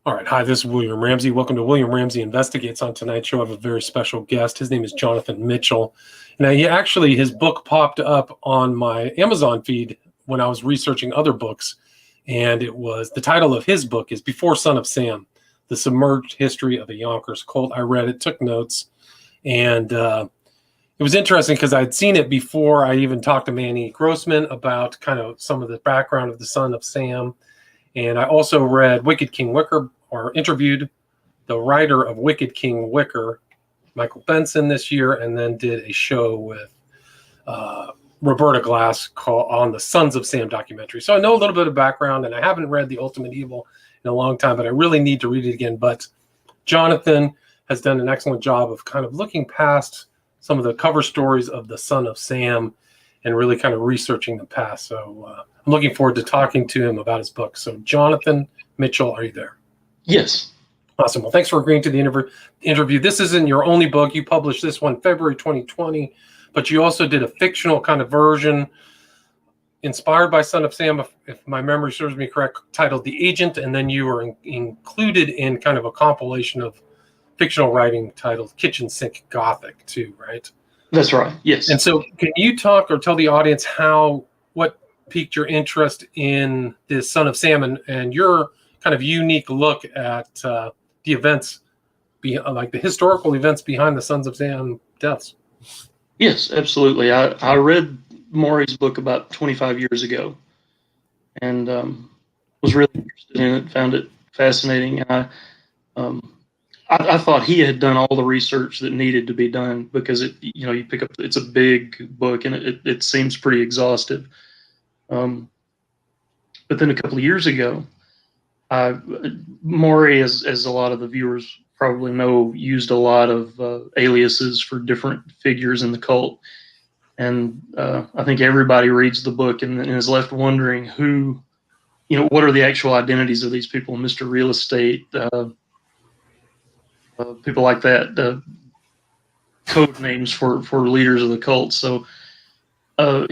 All right. Hi, this is William Ramsey. Welcome to William Ramsey Investigates. On tonight's show, I have a very special guest. His name is Jonathan Mitchell. Now, his book popped up on my Amazon feed when I was researching other books. And the title of his book is Before Son of Sam, The Submerged History of the Yonkers Cult. I read it, took notes, and it was interesting because I'd seen it before I even talked to Manny Grossman about kind of some of the background of the Son of Sam. And I also read Wicked King Wicker, or interviewed the writer of Wicked King Wicker, Michael Benson, this year, and then did a show with Roberta Glass on the Sons of Sam documentary. So I know a little bit of background, and I haven't read The Ultimate Evil in a long time, but I really need to read it again. But Jonathan has done an excellent job of kind of looking past some of the cover stories of the Son of Sam and really kind of researching the past. So I'm looking forward to talking to him about his book. So Jonathan Mitchell, are you there? Yes. Awesome. Well, thanks for agreeing to the interview. This isn't your only book. You published this one February 2020, but you also did a fictional kind of version inspired by Son of Sam, if my memory serves me correct, titled The Agent, and then you were included in kind of a compilation of fictional writing titled Kitchen Sink Gothic too, right? That's right. Yes. And so can you talk or tell the audience what piqued your interest in this Son of Sam and your kind of unique look at the events, like the historical events behind the Sons of Sam deaths? Yes, absolutely. I read Maury's book about 25 years ago and was really interested in it, found it fascinating. And I thought he had done all the research that needed to be done because you pick up, it's a big book and it seems pretty exhaustive. But then a couple of years ago, Maury, as a lot of the viewers probably know, used a lot of aliases for different figures in the cult. And I think everybody reads the book and is left wondering what are the actual identities of these people, Mr. Real Estate, people like that, code names for leaders of the cult. So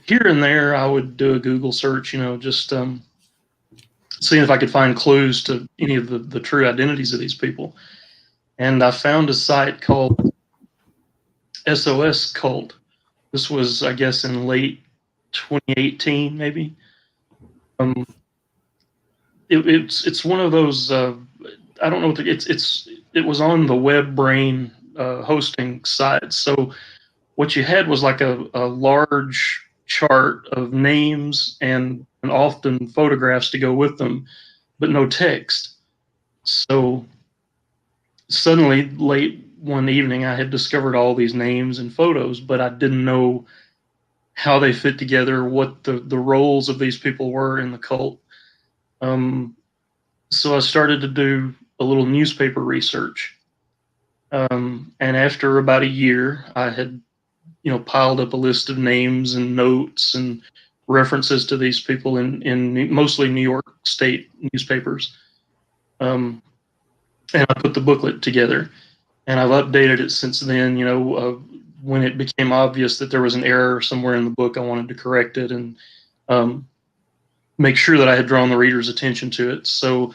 here and there, I would do a Google search, just seeing if I could find clues to any of the true identities of these people. And I found a site called SOS Cult. This was, I guess, in late 2018, maybe. It's one of those. I don't know what it was on the WebBrain hosting site. So what you had was like a large chart of names and often photographs to go with them, but no text. So suddenly, late one evening, I had discovered all these names and photos, but I didn't know how they fit together, what the roles of these people were in the cult. So I started to do a little newspaper research. And after about a year, I had, piled up a list of names and notes and references to these people in mostly New York State newspapers. And I put the booklet together, and I've updated it since then. When it became obvious that there was an error somewhere in the book, I wanted to correct it and make sure that I had drawn the reader's attention to it. So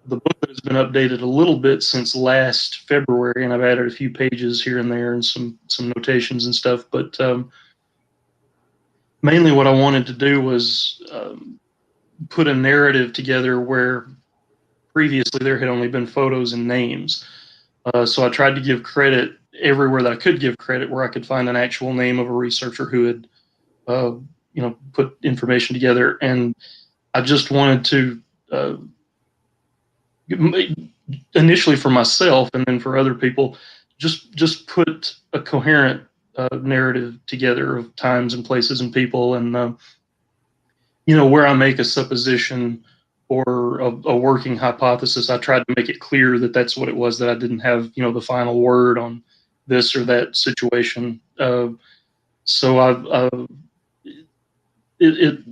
the booklet has been updated a little bit since last February, and I've added a few pages here and there and some notations and stuff. But mainly what I wanted to do was put a narrative together where previously there had only been photos and names. So I tried to give credit everywhere that I could give credit, where I could find an actual name of a researcher who had, put information together. And I just wanted to, initially for myself and then for other people, just put a coherent narrative together of times and places and people, and where I make a supposition or a working hypothesis, I tried to make it clear that that's what it was, that I didn't have the final word on this or that situation. So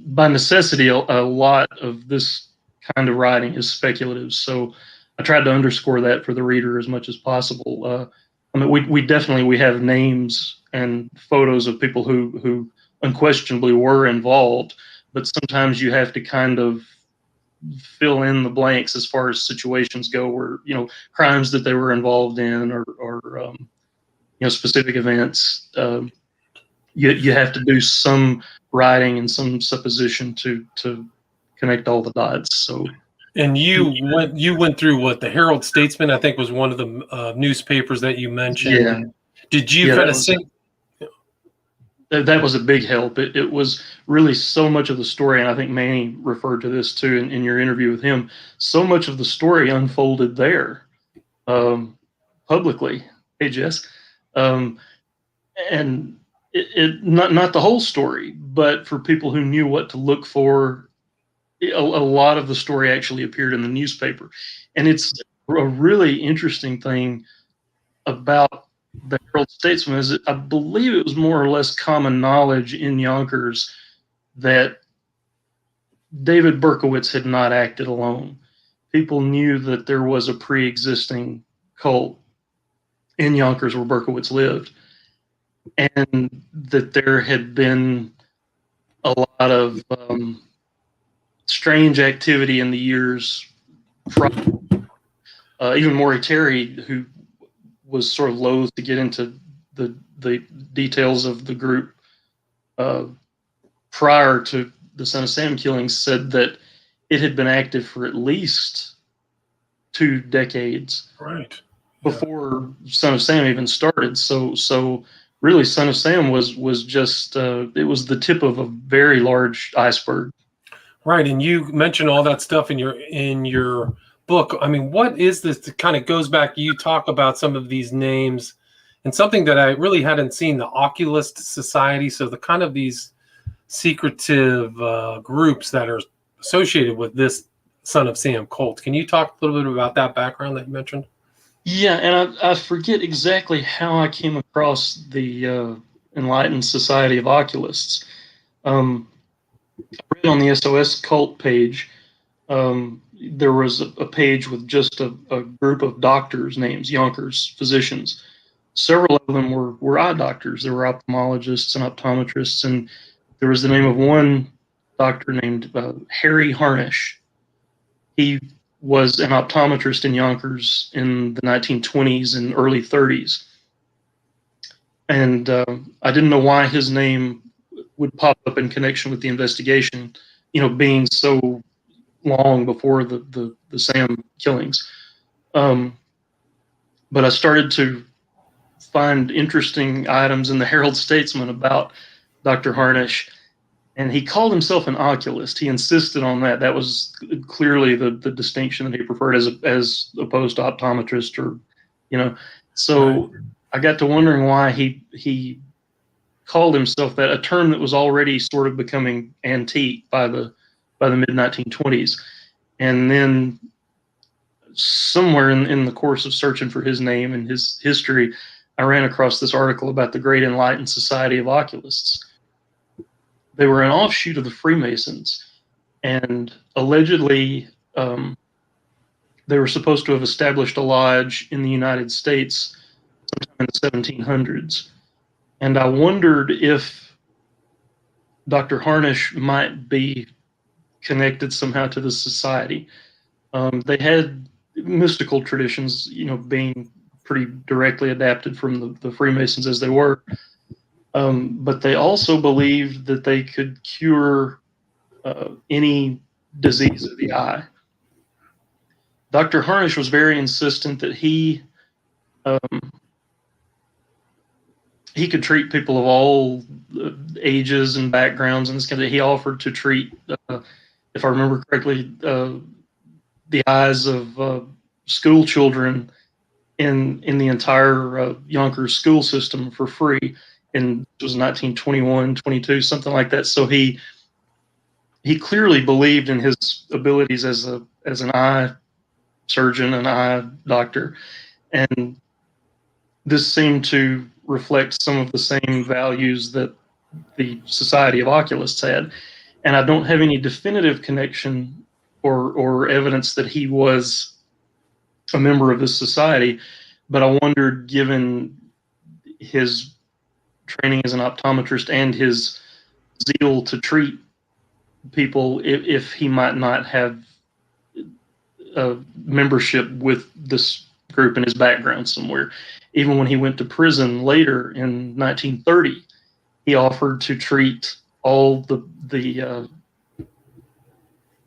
by necessity, a lot of this kind of writing is speculative. So I tried to underscore that for the reader as much as possible. We have names and photos of people who unquestionably were involved, but sometimes you have to kind of fill in the blanks as far as situations go, where crimes that they were involved in, or specific events. You have to do some writing and some supposition to connect all the dots. So. And you went through what the Herald Statesman, I think, was one of the newspapers that you mentioned. Yeah. Did you kind of think that was a big help? It was really so much of the story, and I think Manny referred to this too in your interview with him. So much of the story unfolded there, publicly. Hey, Jess, and it not the whole story, but for people who knew what to look for. A lot of the story actually appeared in the newspaper. And it's a really interesting thing about the Herald Statesman is that I believe it was more or less common knowledge in Yonkers that David Berkowitz had not acted alone. People knew that there was a pre-existing cult in Yonkers where Berkowitz lived, and that there had been a lot of strange activity in the years prior. Even Maury Terry, who was sort of loath to get into the details of the group prior to the Son of Sam killings, said that it had been active for at least 2 decades before Son of Sam even started. So really, Son of Sam was just it was the tip of a very large iceberg. Right, and you mentioned all that stuff in your book. I mean, what is this that kind of goes back? You talk about some of these names, and something that I really hadn't seen, the Oculist Society. So the kind of these secretive groups that are associated with this Son of Sam cult. Can you talk a little bit about that background that you mentioned? Yeah, and I forget exactly how I came across the Enlightened Society of Oculists. I read on the SOS cult page, there was a page with just a group of doctors' names, Yonkers physicians. Several of them were eye doctors. There were ophthalmologists and optometrists, and there was the name of one doctor named Harry Harnish. He was an optometrist in Yonkers in the 1920s and early 30s. And I didn't know why his name would pop up in connection with the investigation, being so long before the Sam killings. But I started to find interesting items in the Herald Statesman about Dr. Harnish, and he called himself an oculist. He insisted on that. That was clearly the distinction that he preferred as opposed to optometrist, or, So right. I got to wondering why he called himself that, a term that was already sort of becoming antique by the mid 1920s. And then somewhere in the course of searching for his name and his history, I ran across this article about the Great Enlightened Society of Oculists. They were an offshoot of the Freemasons, and allegedly they were supposed to have established a lodge in the United States sometime in the 1700s. And I wondered if Dr. Harnish might be connected somehow to the society. They had mystical traditions, being pretty directly adapted from the Freemasons as they were. But they also believed that they could cure any disease of the eye. Dr. Harnish was very insistent that he could treat people of all ages and backgrounds, and this kind of. He offered to treat, if I remember correctly, the eyes of school children in the entire Yonkers school system for free. And it was 1921, 22, something like that. So he clearly believed in his abilities as an eye surgeon, an eye doctor, and this seemed to reflect some of the same values that the Society of Oculists had. And I don't have any definitive connection or evidence that he was a member of this society, but I wondered, given his training as an optometrist and his zeal to treat people, if he might not have membership with this group in his background somewhere. Even when he went to prison later in 1930, he offered to treat all the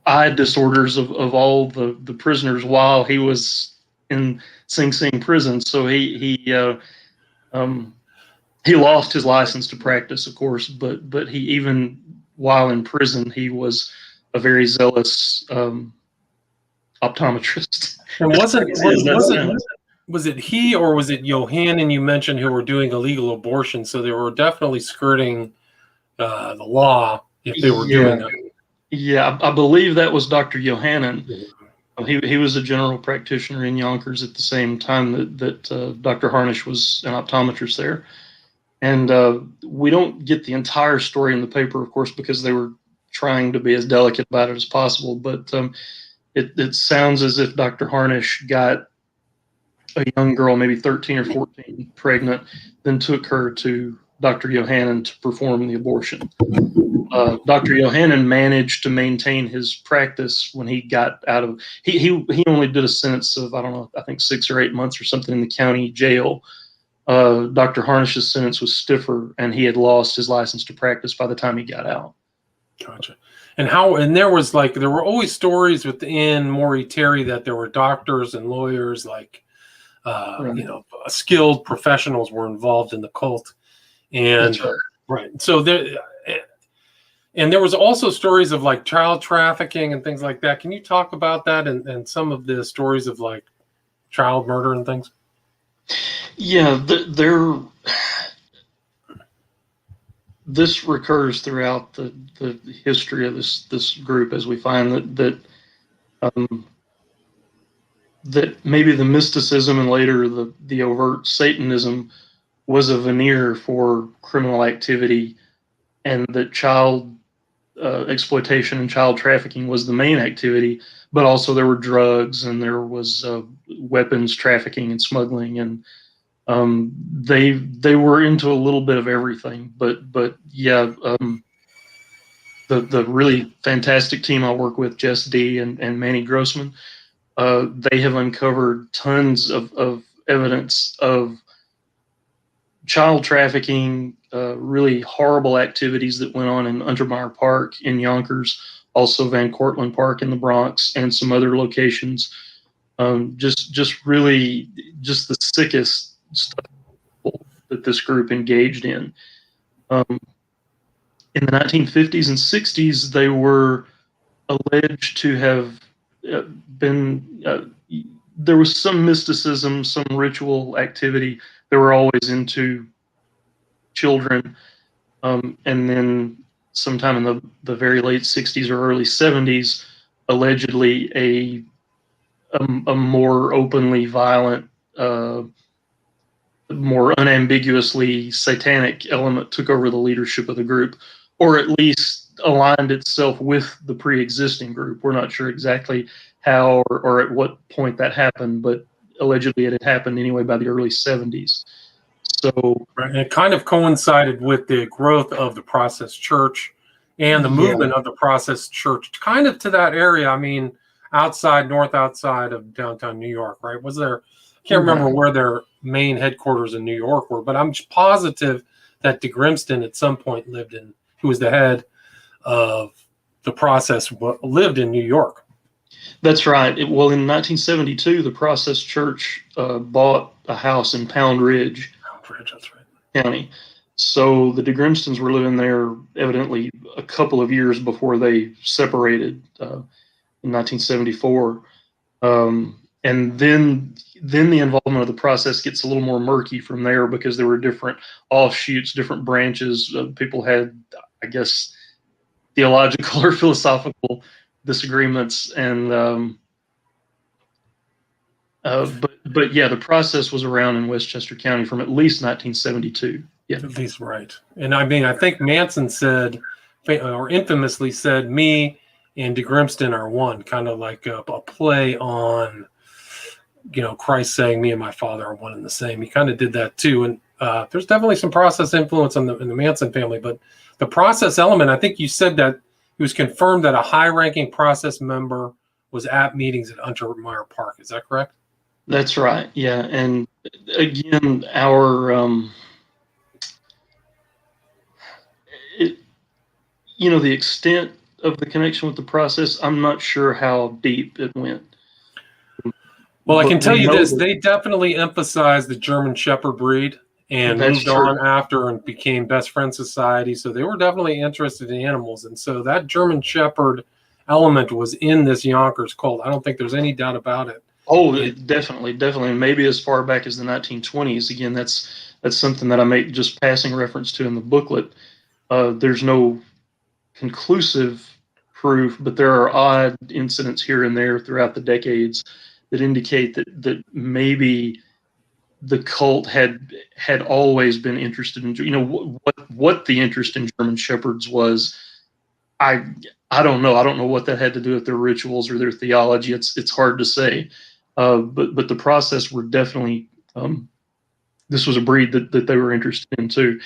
eye disorders of all the prisoners while he was in Sing Sing prison. So he lost his license to practice, of course, but he, even while in prison, he was a very zealous optometrist. And was it he or was it Johannan you mentioned who were doing illegal abortion? So they were definitely skirting the law if they were doing that. Yeah, I believe that was Dr. Johannan. He was a general practitioner in Yonkers at the same time that Dr. Harnish was an optometrist there. And we don't get the entire story in the paper, of course, because they were trying to be as delicate about it as possible. But it sounds as if Dr. Harnish got a young girl, maybe 13 or 14, pregnant, then took her to Dr. Johannan to perform the abortion. Dr. Johannan managed to maintain his practice when he got out of. He only did a sentence of, I don't know, I think 6 or 8 months or something in the county jail. Dr. Harnish's sentence was stiffer, and he had lost his license to practice by the time he got out. Gotcha. And there were always stories within Maury Terry that there were doctors and lawyers, skilled professionals were involved in the cult. And right. So there was also stories of like child trafficking and things like that. Can you talk about that and some of the stories of like child murder and things? Yeah, this recurs throughout the history of this group, as we find that maybe the mysticism and later the overt Satanism was a veneer for criminal activity, and that child exploitation and child trafficking was the main activity, but also there were drugs and there was weapons trafficking and smuggling, and they were into a little bit of everything. But yeah, the really fantastic team I work with, Jess D and Manny Grossman, they have uncovered tons of evidence of child trafficking, really horrible activities that went on in Untermeyer Park in Yonkers, also Van Cortlandt Park in the Bronx, and some other locations. Just really the sickest stuff that this group engaged in. In the 1950s and 60s, they were alleged to have been. There was some mysticism, some ritual activity. They were always into children, and then sometime in the very late 60s or early 70s, allegedly a more openly violent, more unambiguously satanic element took over the leadership of the group, or at least aligned itself with the pre-existing group. We're not sure exactly how or at what point that happened, but allegedly it had happened anyway by the early 70s. So right. And it kind of coincided with the growth of the Process Church and the movement of the Process Church, kind of to that area. I mean, outside of downtown New York, right? Was there? I can't remember where their main headquarters in New York were, but I'm positive that DeGrimston at some point who was the head of the Process, lived in New York. That's right. Well, in 1972, the Process Church bought a house in Pound Ridge, that's right, County. So the DeGrimstons were living there evidently a couple of years before they separated in 1974. And then the involvement of the Process gets a little more murky from there, because there were different offshoots, different branches. People had, I guess, theological or philosophical disagreements, and but yeah, the Process was around in Westchester County from at least 1972. Yeah, at least, right. And I mean, I think Manson said, or infamously said, me and DeGrimston are one, kind of like a play on, Christ saying me and my Father are one and the same. He kind of did that too. And there's definitely some Process influence in the Manson family, but the Process element, I think you said that it was confirmed that a high-ranking Process member was at meetings at Untermeyer Park. Is that correct? That's right. Yeah, and again, our the extent of the connection with the process, I'm not sure how deep it went. Well, I But can tell we you know this: that- they definitely emphasized the German Shepherd breed and That's moved true. on after and became best friend society. So they were definitely interested in animals, and so that German Shepherd element was in this Yonkers cult. I don't think there's any doubt about it. Oh, definitely, and maybe as far back as the 1920s. Again, that's something that I make just passing reference to in the booklet. There's no conclusive proof, but there are odd incidents here and there throughout the decades that indicate that maybe the cult had always been interested in, what the interest in German shepherds was. I don't know. I don't know what that had to do with their rituals or their theology. It's hard to say. But the process were definitely, this was a breed that they were interested in too.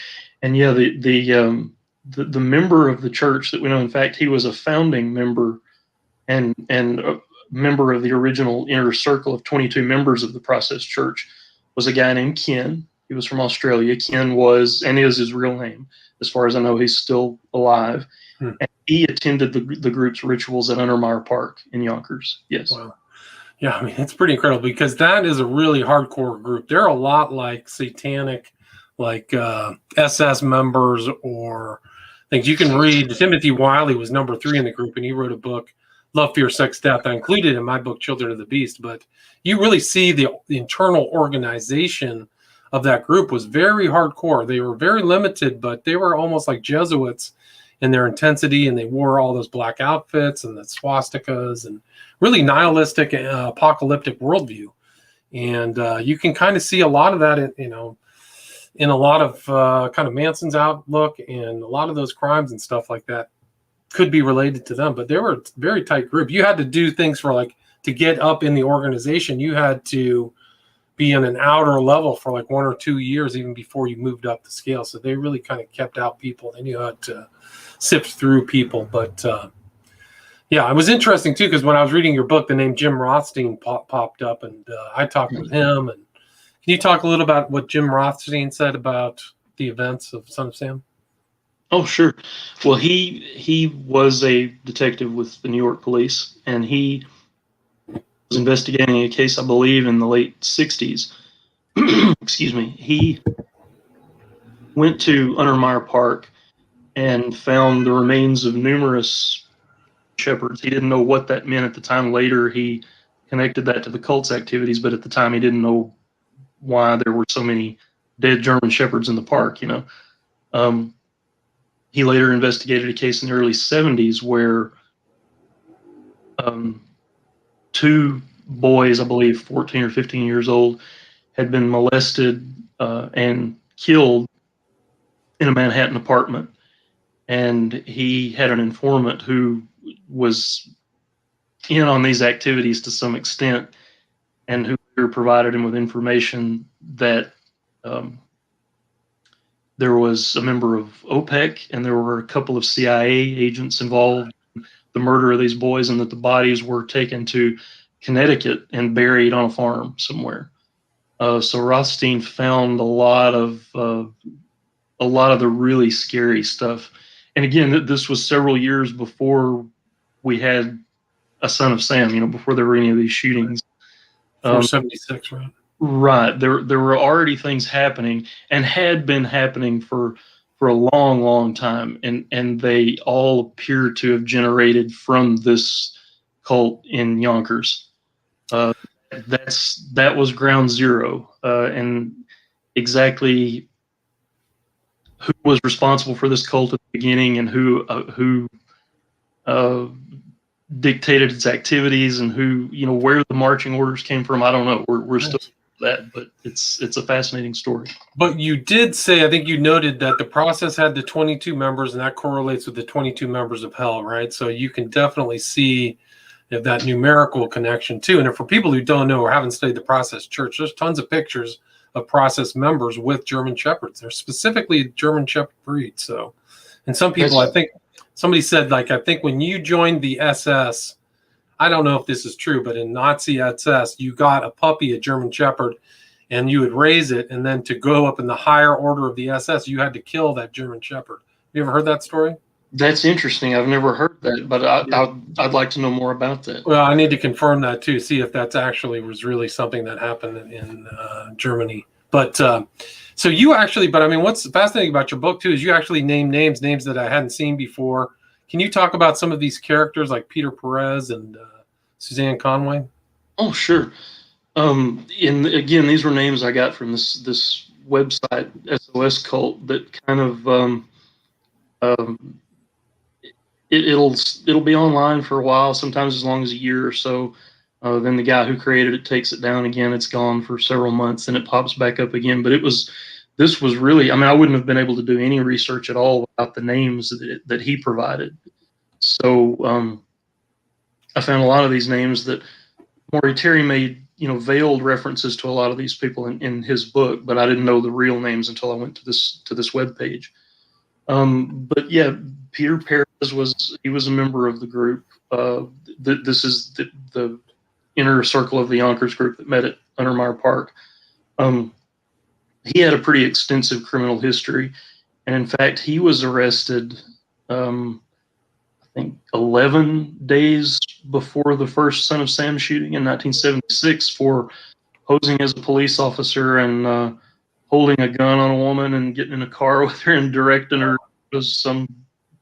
And yeah, the member of the church that we know, in fact, he was a founding member and a member of the original inner circle of 22 members of the Process Church, was a guy named Ken. He was from Australia. Ken was, and is his real name. As far as I know, he's still alive. Hmm. And he attended the group's rituals at Untermeyer Park in Yonkers. Yes. Wow. Yeah, I mean, it's pretty incredible because that is a really hardcore group. They're a lot like satanic, like SS members or things. You can read, Timothy Wiley was number 3 in the group, and he wrote a book, Love, Fear, Sex, Death. I included in my book, Children of the Beast. But you really see the internal organization of that group was very hardcore. They were very limited, but they were almost like Jesuits in their intensity, and they wore all those black outfits and the swastikas and really nihilistic, apocalyptic worldview. And you can kind of see a lot of that, in a lot of kind of Manson's outlook, and a lot of those crimes and stuff like that could be related to them. But they were a very tight group. You had to do things for to get up in the organization. You had to be in an outer level for 1 or 2 years, even before you moved up the scale. So they really kind of kept out people. They knew how to sift through people. But yeah, it was interesting too, because when I was reading your book, the name Jim Rothstein popped up, and I talked with him. And can you talk a little about what Jim Rothstein said about the events of Son of Sam? Oh, sure. Well, he was a detective with the New York police, and he was investigating a case, I believe, in the late 60s. Excuse me. He went to Untermeyer Park and found the remains of numerous shepherds. He didn't know what that meant at the time. Later, he connected that to the cult's activities, but at the time, he didn't know why there were so many dead German shepherds in the park. He later investigated a case in the early 70s where 2 boys, I believe 14 or 15 years old, had been molested and killed in a Manhattan apartment. And he had an informant who was in on these activities to some extent, and who provided him with information that there was a member of OPEC and there were a couple of CIA agents involved in the murder of these boys, and that the bodies were taken to Connecticut and buried on a farm somewhere. So Rothstein found a lot of the really scary stuff. And again, this was several years before we had a Son of Sam, before there were any of these shootings. 476, right? Right. There were already things happening, and had been happening for a long, long time. And they all appear to have generated from this cult in Yonkers. That was ground zero. And exactly who was responsible for this cult at the beginning, and who dictated its activities, and where the marching orders came from, I don't know. We're still that, but it's a fascinating story. But you did say, I think you noted that the process had the 22 members, and that correlates with the 22 members of hell, right? So you can definitely see that numerical connection too. And for people who don't know or haven't studied the Process Church, there's tons of pictures of Process members with German Shepherds. They're specifically German Shepherd breed. So, and some people, I think somebody said, I think when you joined the SS, I don't know if this is true, but in Nazi SS, you got a puppy, a German Shepherd, and you would raise it, and then to go up in the higher order of the SS, you had to kill that German Shepherd. You ever heard that story? That's interesting. I've never heard that, but I'd like to know more about that. Well, I need to confirm that too, see if that's actually was really something that happened in Germany. But so you actually, but I mean, what's fascinating about your book too is you actually name names that I hadn't seen before. Can you talk about some of these characters like Peter Perez and Suzanne Conway? Oh, sure. And again, these were names I got from this website, SOS Cult, that kind of um, it'll be online for a while, sometimes as long as a year or so. Then the guy who created it takes it down again. It's gone for several months, and it pops back up again. But this was really, I mean, I wouldn't have been able to do any research at all without the names that he provided. So I found a lot of these names that Maury Terry made, veiled references to a lot of these people in his book, but I didn't know the real names until I went to this web page. But yeah, Peter Perez was a member of the group. This is the inner circle of the Yonkers group that met at Untermeyer Park. He had a pretty extensive criminal history, and in fact, he was arrested. I think 11 days before the first Son of Sam shooting in 1976 for posing as a police officer and holding a gun on a woman and getting in a car with her and directing her to some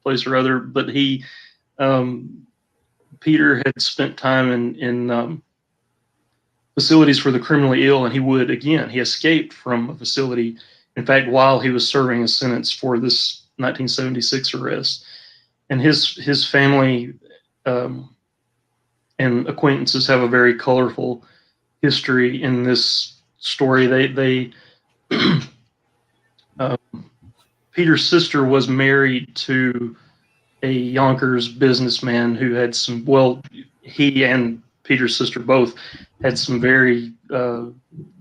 place or other. But Peter had spent time in facilities for the criminally ill, and he escaped from a facility, in fact, while he was serving a sentence for this 1976 arrest. And his family and acquaintances have a very colorful history in this story. Peter's sister was married to a Yonkers businessman who had he and Peter's sister both had some very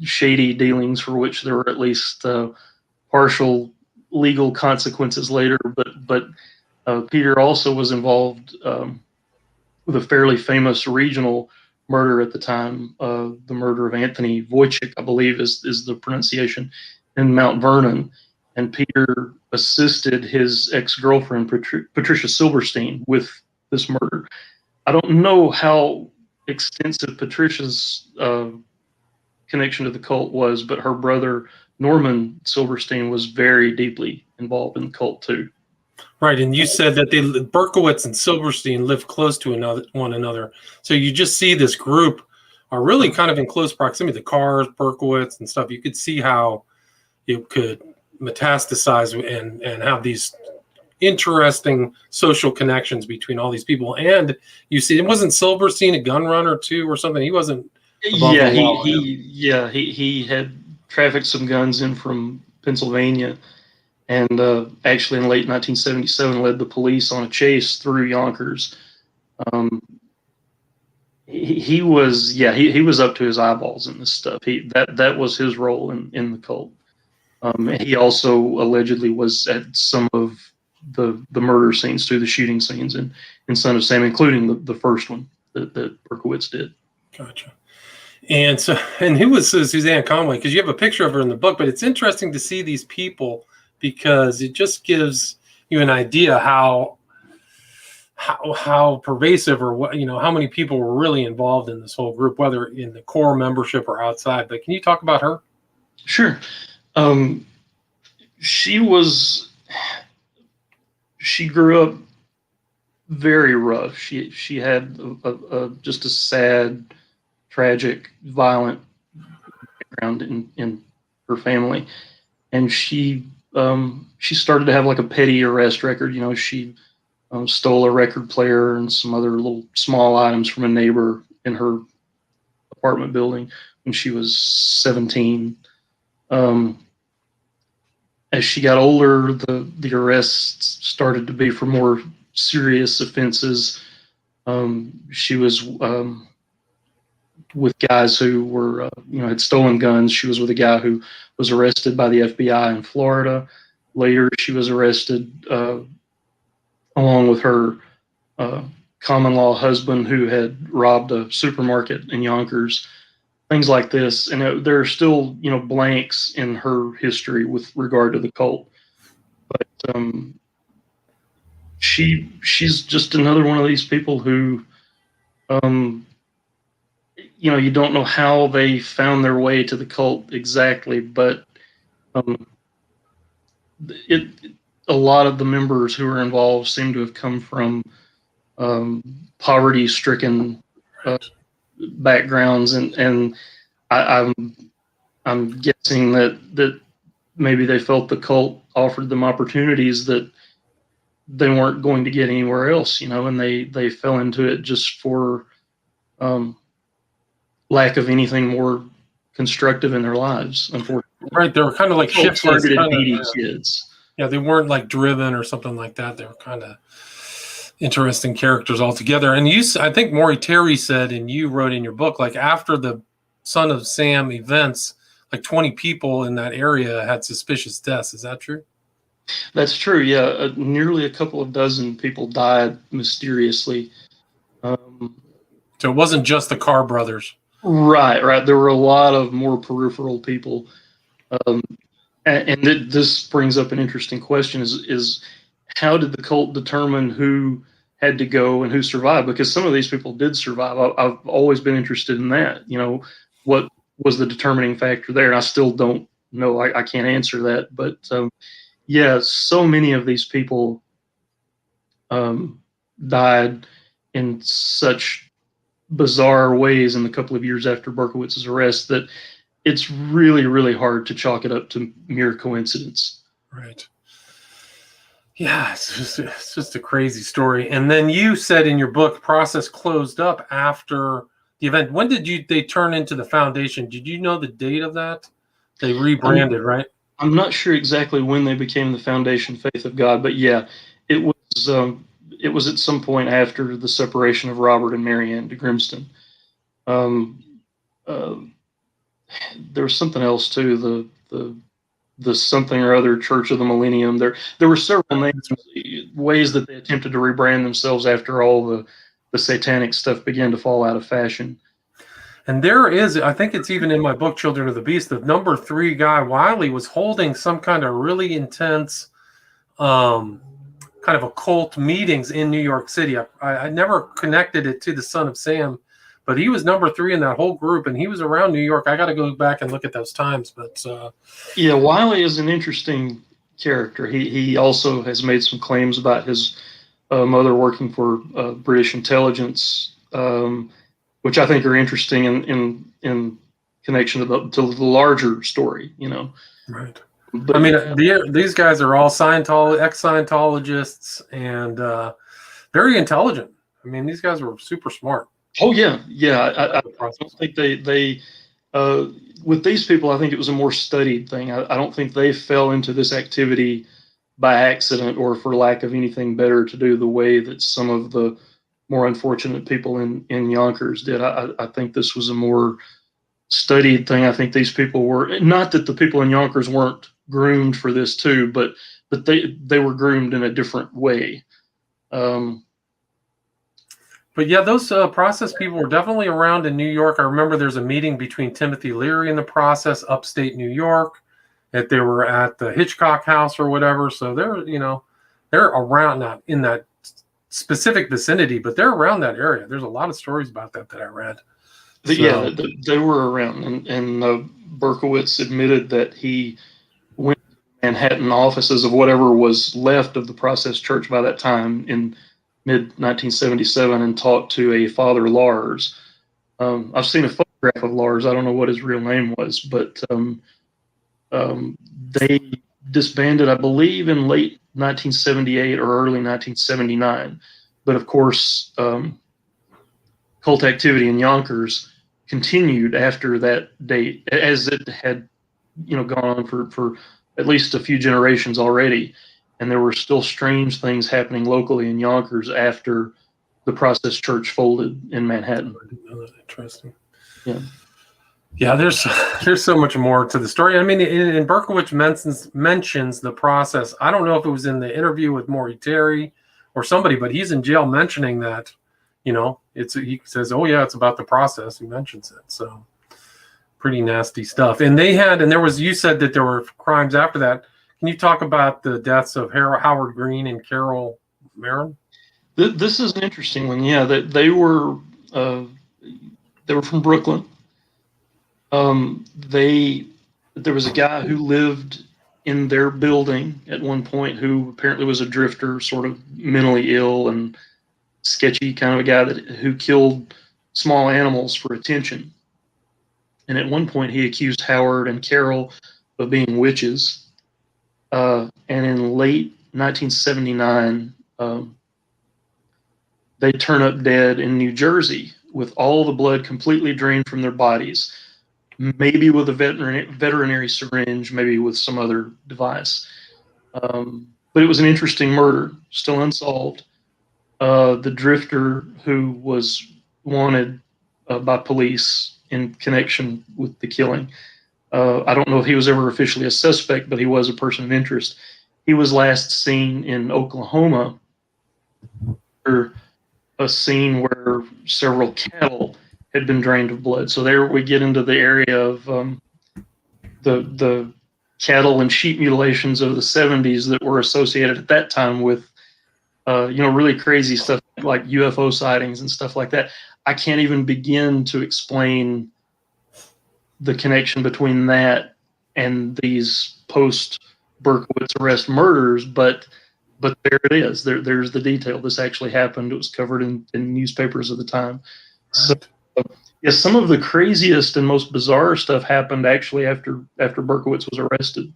shady dealings for which there were at least partial legal consequences later. But Peter also was involved with a fairly famous regional murder at the time, the murder of Anthony Wojcik, I believe is the pronunciation, in Mount Vernon. And Peter assisted his ex-girlfriend, Patricia Silverstein, with this murder. I don't know how extensive Patricia's connection to the cult was, but her brother, Norman Silverstein, was very deeply involved in the cult too. Right, and you said that Berkowitz and Silverstein live close to one another. So you just see this group are really kind of in close proximity. The cars, Berkowitz and stuff. You could see how it could metastasize and have these interesting social connections between all these people. And you see, it wasn't Silverstein a gun runner too or something? He wasn't. Yeah, he had trafficked some guns in from Pennsylvania. And actually, in late 1977, led the police on a chase through Yonkers. He was up to his eyeballs in this stuff. That was his role in the cult. He also allegedly was at some of the murder scenes too, the shooting scenes in Son of Sam, including the first one that Berkowitz did. Gotcha. And who was Suzanne Conway? Because you have a picture of her in the book, but it's interesting to see these people, because it just gives you an idea how pervasive, or what, how many people were really involved in this whole group, whether in the core membership or outside. But can you talk about her? Sure. She grew up very rough. She had just a sad, tragic, violent background in her family, and she started to have like a petty arrest record. She stole a record player and some other little small items from a neighbor in her apartment building when she was 17. As she got older, the arrests started to be for more serious offenses. She was with guys who were, had stolen guns. She was with a guy who was arrested by the FBI in Florida. Later, she was arrested along with her common law husband who had robbed a supermarket in Yonkers, things like this. And there are still, blanks in her history with regard to the cult. But she's just another one of these people who, you don't know how they found their way to the cult exactly, but a lot of the members who were involved seem to have come from poverty-stricken backgrounds, and I'm guessing that maybe they felt the cult offered them opportunities that they weren't going to get anywhere else, and they fell into it just for lack of anything more constructive in their lives, unfortunately. Right, they were kind of like shiftless, targeted needy kids. Yeah, they weren't like driven or something like that. They were kind of interesting characters altogether. And I think Maury Terry said, and you wrote in your book, like after the Son of Sam events, like 20 people in that area had suspicious deaths. Is that true? That's true. Yeah, nearly a couple of dozen people died mysteriously. So it wasn't just the Carr brothers. Right. There were a lot of more peripheral people. And this brings up an interesting question: is how did the cult determine who had to go and who survived? Because some of these people did survive. I've always been interested in that. What was the determining factor there? And I still don't know. I can't answer that. But yeah, so many of these people died in such bizarre ways in the couple of years after Berkowitz's arrest that it's really, really hard to chalk it up to mere coincidence. Right. Yeah, it's just a crazy story. And then you said in your book, process closed up after the event. When did they turn into the foundation? Did you know the date of that? They rebranded, right? I'm not sure exactly when they became the Foundation Faith of God, but yeah, it was at some point after the separation of Robert and Marianne de Grimston. There was something else too. The something or other Church of the Millennium. There were several names, ways that they attempted to rebrand themselves after all the satanic stuff began to fall out of fashion. And there is, I think it's even in my book, Children of the Beast, the number 3 guy, Wiley, was holding some kind of really intense kind of occult meetings in New York City. I never connected it to the Son of Sam, but he was number 3 in that whole group, and he was around New York. I got to go back and look at those times. But yeah, Wiley is an interesting character. He also has made some claims about his mother working for British intelligence, which I think are interesting in connection to the larger story. Right. But, I mean, these guys are all ex-Scientologists and very intelligent. I mean, these guys were super smart. Oh yeah. I don't think they with these people, I think it was a more studied thing. I don't think they fell into this activity by accident or for lack of anything better to do, the way that some of the more unfortunate people in Yonkers did. I think this was a more studied thing. I think these people were, not that the people in Yonkers weren't groomed for this too, but they were groomed in a different way. But yeah, those process people were definitely around in New York. I remember there's a meeting between Timothy Leary and the process, upstate New York, that they were at the Hitchcock house or whatever. So they're around, not in that specific vicinity, but they're around that area. There's a lot of stories about that I read. Yeah, they were around, and Berkowitz admitted that he went to Manhattan offices of whatever was left of the Process Church by that time in mid-1977 and talked to a Father Lars. I've seen a photograph of Lars. I don't know what his real name was, but they disbanded, I believe, in late 1978 or early 1979. But of course, cult activity in Yonkers continued after that date, as it had gone on for at least a few generations already. And there were still strange things happening locally in Yonkers after the Process Church folded in Manhattan. I didn't know that. Interesting. Yeah, there's so much more to the story. I mean, and Berkowitz mentions the process. I don't know if it was in the interview with Maury Terry or somebody, but he's in jail mentioning that he says, oh yeah, it's about the process. He mentions it. So pretty nasty stuff. And you said that there were crimes after that. Can you talk about the deaths of Howard Green and Carol Marin? This is an interesting one. Yeah, that they were from Brooklyn. There was a guy who lived in their building at one point who apparently was a drifter, sort of mentally ill and sketchy kind of a guy who killed small animals for attention. And at one point, he accused Howard and Carol of being witches. And in late 1979, they turn up dead in New Jersey with all the blood completely drained from their bodies, maybe with a veterinary syringe, maybe with some other device. But it was an interesting murder, still unsolved. The drifter who was wanted by police in connection with the killing. I don't know if he was ever officially a suspect, but he was a person of interest. He was last seen in Oklahoma for a scene where several cattle had been drained of blood. So there we get into the area of the cattle and sheep mutilations of the 70s that were associated at that time with really crazy stuff like UFO sightings and stuff like that. I can't even begin to explain the connection between that and these post-Berkowitz arrest murders, but there it is. There's the detail. This actually happened. It was covered in newspapers at the time. So, yes, some of the craziest and most bizarre stuff happened actually after Berkowitz was arrested.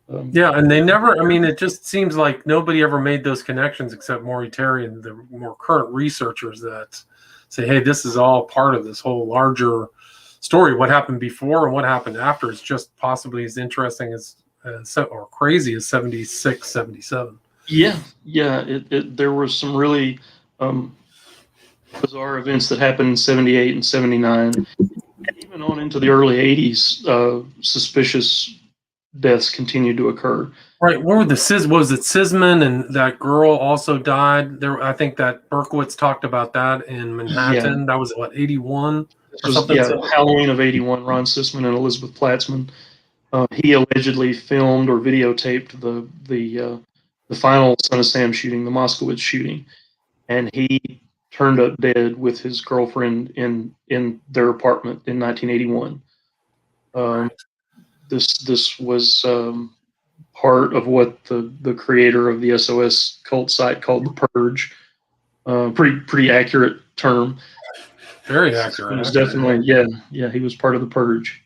And they never, it just seems like nobody ever made those connections except Maury Terry and the more current researchers that say, hey, this is all part of this whole larger story. What happened before and what happened after is just possibly as interesting as or crazy as 76, 77. Yeah. There were some really bizarre events that happened in 78 and 79, and even on into the early 80s, suspicious deaths continued to occur. Right. What were was it Sisman and that girl also died? I think that Berkowitz talked about that in Manhattan. Yeah. That was what, 81 or something? Halloween of 81, Ron Sisman and Elizabeth Platzman. He allegedly filmed or videotaped the final Son of Sam shooting, the Moskowitz shooting, and he turned up dead with his girlfriend in their apartment in 1981. This was part of what the creator of the SOS cult site called the Purge. Pretty accurate term. Very accurate. It was definitely, yeah, he was part of the Purge.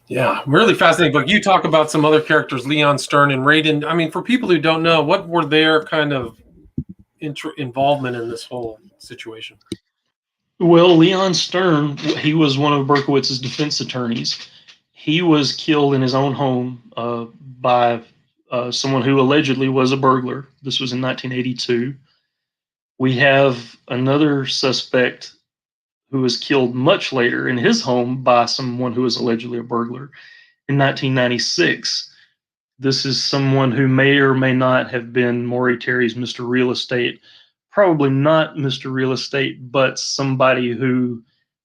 Yeah, really fascinating book. You talk about some other characters, Leon Stern and Radin. For people who don't know, what were their kind of involvement in this whole situation? Well, Leon Stern, he was one of Berkowitz's defense attorneys. He was killed in his own home by someone who allegedly was a burglar. This was in 1982. We have another suspect who was killed much later in his home by someone who was allegedly a burglar in 1996. This is someone who may or may not have been Maury Terry's Mr. Real Estate. Probably not Mr. Real Estate, but somebody who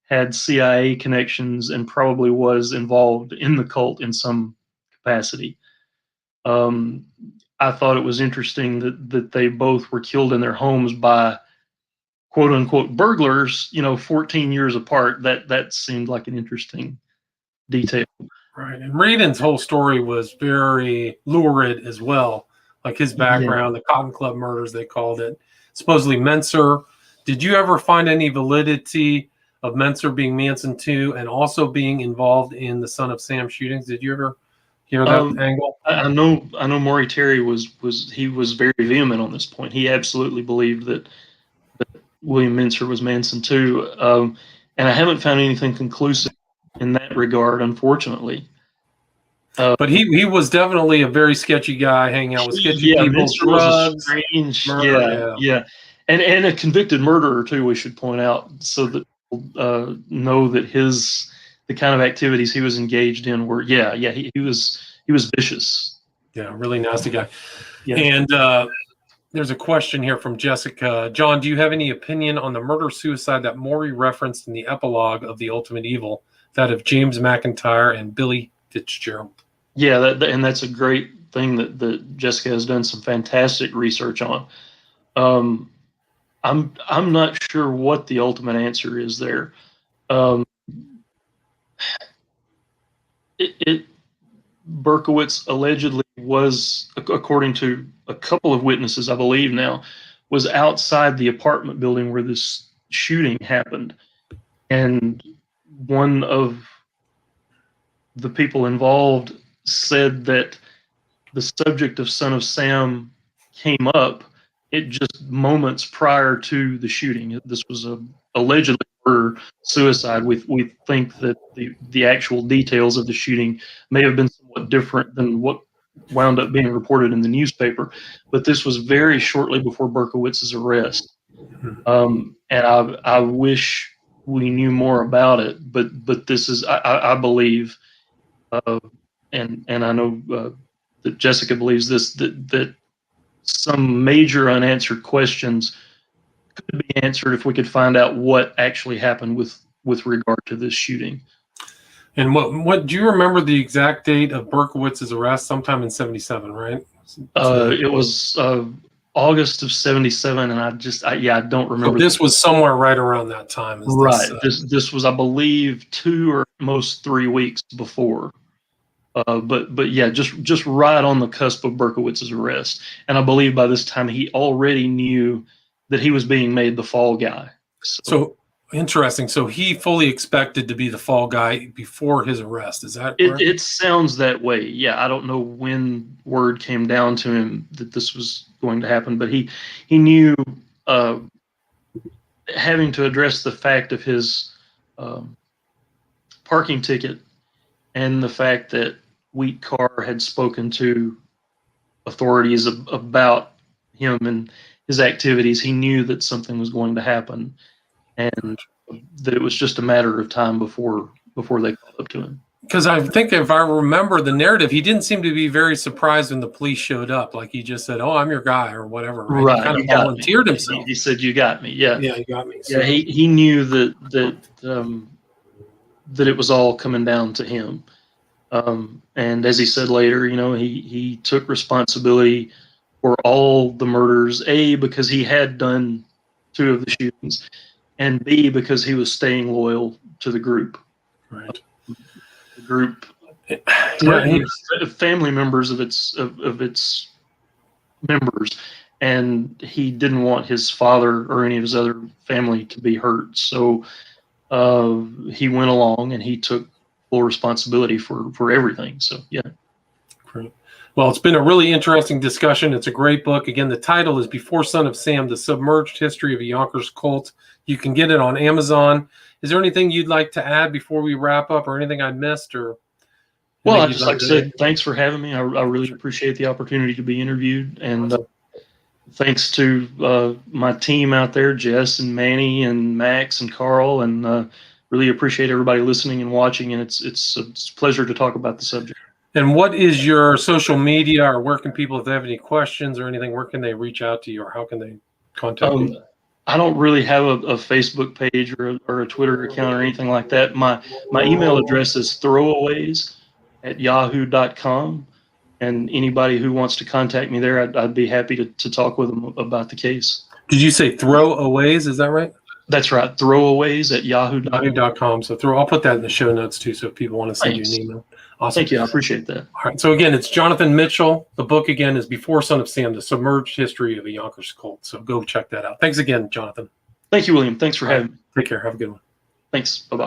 had CIA connections and probably was involved in the cult in some capacity. I thought it was interesting that they both were killed in their homes by quote unquote burglars, 14 years apart. That seemed like an interesting detail. Right. And Radin's whole story was very lurid as well. Like his background, the Cotton Club murders, they called it. Supposedly Menser. Did you ever find any validity of Menser being Manson too, and also being involved in the Son of Sam shootings? Did you ever hear that angle? I know Maury Terry was very vehement on this point. He absolutely believed that William Menser was Manson too, and I haven't found anything conclusive in that regard, unfortunately. But he was definitely a very sketchy guy, hanging out with sketchy people, Menser drugs, was a strange, murder, and a convicted murderer too. We should point out so that people know that the kind of activities he was engaged in were he was vicious. Yeah, really nasty guy. Yeah. And There's a question here from Jessica. John, do you have any opinion on the murder-suicide that Maury referenced in the epilogue of The Ultimate Evil, that of James McIntyre and Billy Fitzgerald? Yeah, and that's a great thing that Jessica has done some fantastic research on. I'm not sure what the ultimate answer is there. Berkowitz allegedly was, according to a couple of witnesses, I believe now, was outside the apartment building where this shooting happened. And one of the people involved said that the subject of Son of Sam came up just moments prior to the shooting. This was allegedly murder suicide. We think that the actual details of the shooting may have been somewhat different than what wound up being reported in the newspaper, but this was very shortly before Berkowitz's arrest. And I wish we knew more about it, but this is, I believe, and I know that Jessica believes this, that some major unanswered questions could be answered if we could find out what actually happened with regard to this shooting. And what do you remember the exact date of Berkowitz's arrest? Sometime in '77, right? It was August of '77, and I don't remember. So this was somewhere right around that time. Right. This was, I believe, 2 or most 3 weeks before. But yeah, just right on the cusp of Berkowitz's arrest, and I believe by this time he already knew that he was being made the fall guy. So interesting. So he fully expected to be the fall guy before his arrest. Is that correct? It sounds that way. Yeah, I don't know when word came down to him that this was going to happen, but he knew, having to address the fact of his parking ticket and the fact that Wheat Carr had spoken to authorities about him and his activities. He knew that something was going to happen, and that it was just a matter of time before they called up to him. Because I think if I remember the narrative, he didn't seem to be very surprised when the police showed up. Like he just said, "Oh, I'm your guy," or whatever. Right? He kind of volunteered himself. He said, "You got me." Yeah, yeah, you got me. So. Yeah, he knew that it was all coming down to him. And as he said later, he took responsibility for all the murders, A, because he had done 2 of the shootings, and B, because he was staying loyal to the group. Right. The group, family members of its members, and he didn't want his father or any of his other family to be hurt. So he went along and he took full responsibility for everything. So yeah. Great. Well, it's been a really interesting discussion. It's a great book. Again, the title is Before Son of Sam, The Submerged History of a Yonkers Cult. You can get it on Amazon. Is there anything you'd like to add before we wrap up, or anything I missed? Or well, I'd just like to say thanks for having me. I really appreciate the opportunity to be interviewed, and thanks to my team out there, Jess and Manny and Max and Carl, and really appreciate everybody listening and watching, and it's a pleasure to talk about the subject. And what is your social media, or where can people, if they have any questions or anything, where can they reach out to you, or how can they contact you? I don't really have a Facebook page or a Twitter account or anything like that. My email address is throwaways@yahoo.com, and anybody who wants to contact me there, I'd be happy to talk with them about the case. Did you say throwaways? Is that right? That's right. Throwaways@yahoo.com. So I'll put that in the show notes too, so if people want to send you an email. Awesome. Thank you. I appreciate that. All right. So again, it's Jonathan Mitchell. The book again is Before Son of Sam, The Submerged History of a Yonkers Cult. So go check that out. Thanks again, Jonathan. Thank you, William. Thanks for having me. Take care. Have a good one. Thanks. Bye-bye.